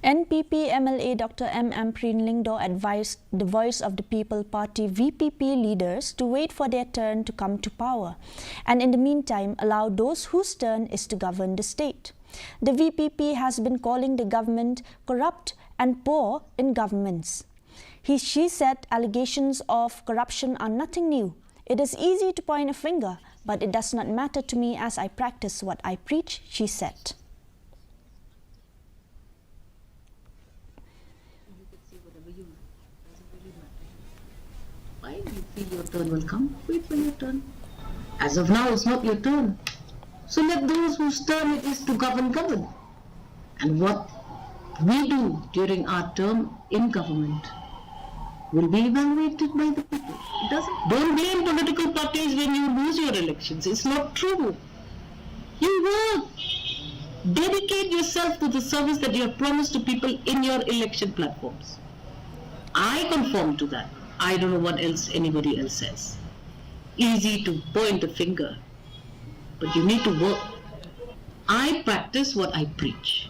NPP MLA Dr. Ampareen advised the Voice of the People Party VPP leaders to wait for their turn to come to power, and in the meantime allow those whose turn is to govern the state. The VPP has been calling the government corrupt and poor in governments. She said allegations of corruption are nothing new. It is easy to point a finger, but it does not matter to me as I practice what I preach, she said. Why do you feel your turn will come? Wait for your turn. As of now, it's not your turn. So let those whose turn it is to govern. And what we do during our term in government will be evaluated by the people. Don't blame political parties when you lose your elections. It's not true. You work. Dedicate yourself to the service that you have promised to people in your election platforms. I conform to that. I don't know what else anybody else says. Easy to point a finger, but you need to work. I practice what I preach.